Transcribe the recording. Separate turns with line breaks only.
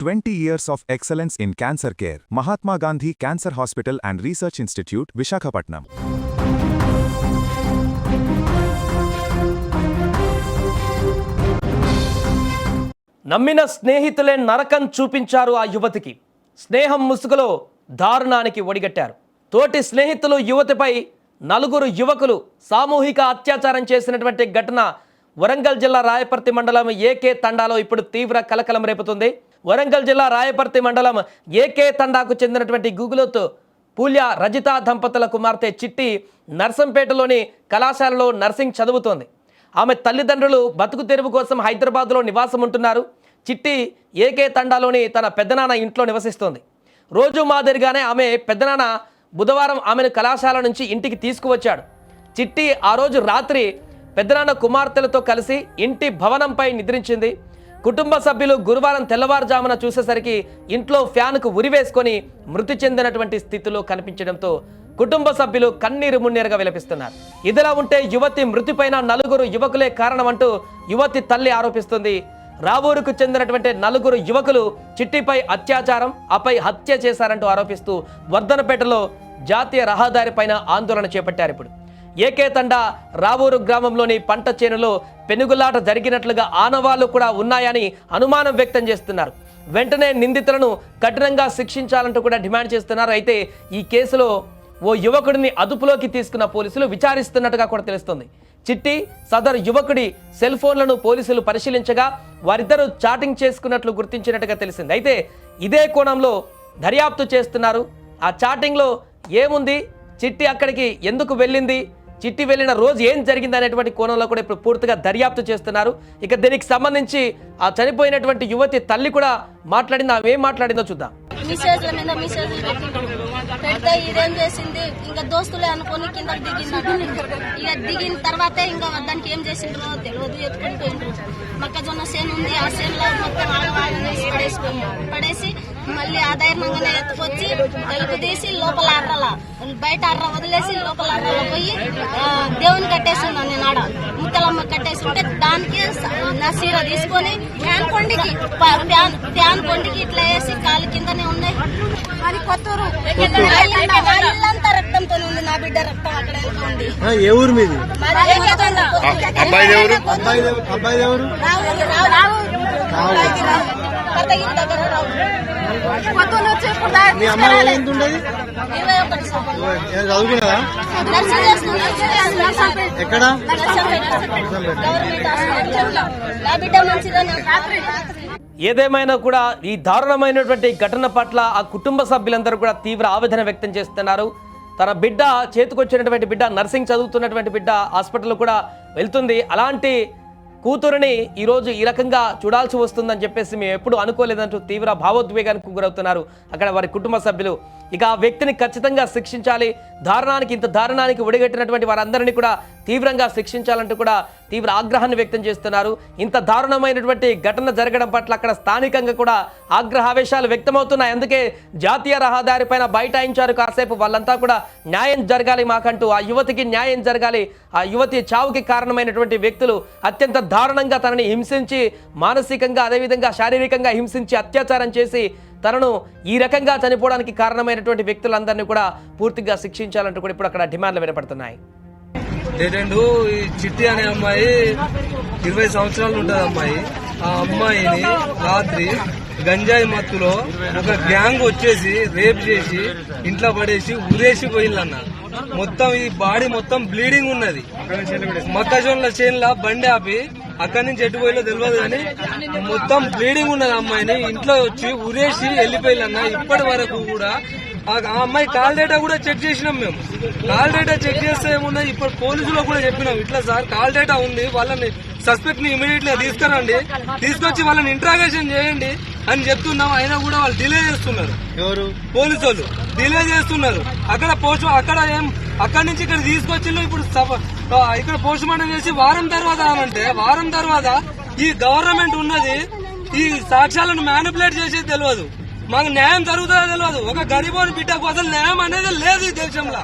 20 years of excellence in cancer care. Mahatma Gandhi Cancer Hospital and Research Institute, Visakhapatnam.
నమ్మిన స్నేహితులే నరకం చూపించారు ఆ యువతికి. స్నేహం ముసుగులో దారుణానికి ఒడిగట్టారు. తోటి స్నేహితులు యువతిపై 4 యువకులు సామూహిక అత్యాచారం చేసినటువంటి ఘటన వరంగల్ జిల్లా రాయపర్తి మండలం ఏకే తండాలో ఇప్పుడు తీవ్ర కలకలం రేపుతుంది. వరంగల్ జిల్లా రాయపర్తి మండలం ఏకే తండాకు చెందినటువంటి గుగులోత్ పూల్య రజిత దంపతుల కుమార్తె చిట్టి నర్సంపేటలోని కళాశాలలో నర్సింగ్ చదువుతోంది. ఆమె తల్లిదండ్రులు బతుకు తెరువు కోసం హైదరాబాద్లో నివాసం ఉంటున్నారు. చిట్టి ఏకే తండాలోని తన పెద్దనాన్న ఇంట్లో నివసిస్తోంది. రోజు మాదిరిగానే ఆమె పెద్దనాన్న బుధవారం ఆమెను కళాశాల నుంచి ఇంటికి తీసుకువచ్చాడు. చిట్టి ఆ రోజు రాత్రి పెద్దనాన్న కుమార్తెలతో కలిసి ఇంటి భవనంపై నిద్రించింది. కుటుంబ సభ్యులు గురువారం తెల్లవారుజామున చూసేసరికి ఇంట్లో ఫ్యాన్కు ఉరివేసుకొని మృతి చెందినటువంటి స్థితిలో కనిపించడంతో కుటుంబ సభ్యులు కన్నీరు మున్నీరుగా విలపిస్తున్నారు. ఇదిలా ఉంటే యువతి మృతిపైన 4 యువకులే కారణమంటూ యువతి తల్లి ఆరోపిస్తుంది. రావూరుకు చెందినటువంటి 4 యువకులు చిట్టిపై అత్యాచారం ఆపై హత్య చేశారంటూ ఆరోపిస్తూ వర్ధనపేటలో జాతీయ రహదారి పైన ఆందోళన చేపట్టారు. ఇప్పుడు ఏకే తండా రావూరు గ్రామంలోని పంట చేనులో పెనుగులాట జరిగినట్లుగా ఆనవాళ్లు కూడా ఉన్నాయని అనుమానం వ్యక్తం చేస్తున్నారు. వెంటనే నిందితులను కఠినంగా శిక్షించాలంటూ కూడా డిమాండ్ చేస్తున్నారు. అయితే ఈ కేసులో ఓ యువకుడిని అదుపులోకి తీసుకున్న పోలీసులు విచారిస్తున్నట్టుగా కూడా తెలుస్తుంది. చిట్టి సదరు యువకుడి సెల్ ఫోన్లను పోలీసులు పరిశీలించగా వారిద్దరూ చాటింగ్ చేసుకున్నట్లు గుర్తించినట్టుగా తెలిసింది. అయితే ఇదే కోణంలో దర్యాప్తు చేస్తున్నారు. ఆ చాటింగ్లో ఏముంది, చిట్టి అక్కడికి ఎందుకు వెళ్ళింది, చిట్టి వెళ్ళిన రోజు ఏం జరిగింది అనేటువంటి కోణంలో కూడా ఇప్పుడు పూర్తిగా దర్యాప్తు చేస్తున్నారు. ఇక దీనికి సంబంధించి ఆ చనిపోయినటువంటి యువతి తల్లి కూడా మాట్లాడింది. ఆమె ఏం మాట్లాడిందో చూద్దాం.
మెసేజ్ల మీద మెసేజ్లు పెడితే ఇదేం చేసింది, ఇంకా దోస్తులే అనుకుని కిందకి దిగిందట. ఇక దిగిన తర్వాతే ఇంకా దానికి ఏం చేసిండ్రో తెలియదు. ఎత్తుకుని పోయిండ్రు. మొక్కజొన్న సేను ఉంది, ఆ సేనులో మొత్తం ఆగవాగేసి పడేసి మళ్ళీ ఆ ధైర్యంగానే ఎత్తుకొచ్చి తలుపు తీసి లోపల అర్రల బయట అర్ర వదిలేసి లోపల అర్రలో పోయి దేవుని కట్టేస్తున్నా నేను ఆడ ముక్కలమ్మ కట్టేస్తుంటే దానికి నా సీర తీసుకొని ఫ్యాన్ కొండికి ఇట్లా వేసి కాలు కిందనే ఉన్నాయి. అది కొత్తూరు ఇల్లంతా రక్తంతో ఉంది. నా బిడ్డ రక్తం అక్కడ ఉంది. ఏ ఊరు మీది?
ఏదేమైనా కూడా ఈ దారుణమైనటువంటి ఘటన పట్ల ఆ కుటుంబ సభ్యులందరూ కూడా తీవ్ర ఆవేదన వ్యక్తం చేస్తున్నారు. తన బిడ్డ చేతికొచ్చినటువంటి బిడ్డ నర్సింగ్ చదువుతున్నటువంటి బిడ్డ హాస్పిటల్ కూడా వెళ్తుంది. అలాంటి కూతురుని ఈరోజు ఈ రకంగా చూడాల్సి వస్తుందని చెప్పేసి మేము ఎప్పుడు అనుకోలేదంటూ తీవ్ర భావోద్వేగానికి గురవుతున్నారు అక్కడ వారి కుటుంబ సభ్యులు. ఇక ఆ వ్యక్తిని ఖచ్చితంగా శిక్షించాలి. ఇంత దారుణానికి ఒడిగట్టినటువంటి వారందరినీ కూడా తీవ్రంగా శిక్షించాలంటూ కూడా తీవ్ర ఆగ్రహాన్ని వ్యక్తం చేస్తున్నారు. ఇంత దారుణమైనటువంటి ఘటన జరగడం పట్ల అక్కడ స్థానికంగా కూడా ఆగ్రహావేశాలు వ్యక్తమవుతున్నాయి. అందుకే జాతీయ రహదారి పైన బైఠాయించారు కాసేపు. వాళ్ళంతా కూడా న్యాయం జరగాలి మాకంటూ, ఆ యువతికి న్యాయం జరగాలి, ఆ యువతి చావుకి కారణమైనటువంటి వ్యక్తులు అత్యంత దారుణంగా తనని హింసించి మానసికంగా అదేవిధంగా శారీరకంగా హింసించి అత్యాచారం చేసి తనను ఈ రకంగా చనిపోవడానికి కారణమైనటువంటి వ్యక్తులందరినీ కూడా పూర్తిగా శిక్షించాలంటూ కూడా ఇప్పుడు అక్కడ డిమాండ్లు వినపడుతున్నాయి.
ఈ చిట్టి అనే అమ్మాయి 20 సంవత్సరాలు ఉంటుంది అమ్మాయి. ఆ అమ్మాయిని రాత్రి గంజాయి మత్తులో ఒక గ్యాంగ్ వచ్చేసి రేప్ చేసి ఇంట్లో పడేసి ఉరేసి పోయిల్లన్న. మొత్తం ఈ బాడీ మొత్తం బ్లీడింగ్ ఉన్నది. మొక్కజొన్నల చేనుల బండి ఆపి అక్కడి నుంచి ఎటు పోయిలో తెలియదు కానీ మొత్తం బ్లీడింగ్ ఉన్నది. అమ్మాయిని ఇంట్లో వచ్చి ఉరేసి వెళ్ళిపోయిల్లన్న. ఇప్పటి వరకు కూడా ఆ అమ్మాయి కాల్ డేటా కూడా చెక్ చేసినాం మేము. కాల్ డేటా చెక్ చేస్తే ఏమున్నాయి, ఇప్పుడు పోలీసులో కూడా చెప్పినాం ఇట్లా సార్ కాల్ డేటా ఉంది, వాళ్ళని సస్పెక్ట్ ని ఇమీడియట్ గా తీసుకురండి, తీసుకొచ్చి వాళ్ళని ఇంట్రాగేషన్ చేయండి అని చెప్తున్నాం. అయినా కూడా వాళ్ళు డిలే చేస్తున్నారు. ఎవరు? పోలీసు వాళ్ళు డిలే చేస్తున్నారు. అక్కడి నుంచి ఇక్కడ తీసుకొచ్చి ఇప్పుడు ఇక్కడ పోస్ట్ మార్టం చేసి వారం తర్వాత అనంటే వారం తర్వాత ఈ గవర్నమెంట్ ఉన్నది ఈ సాక్ష్యాలను మ్యానిపులేట్ చేసేది తెలియదు. మాకు న్యాయం జరుగుతుందో తెలియదు. ఒక గరీబోని బిడ్డ కోసం న్యాయం అనేది లేదు ఈ దేశంలో.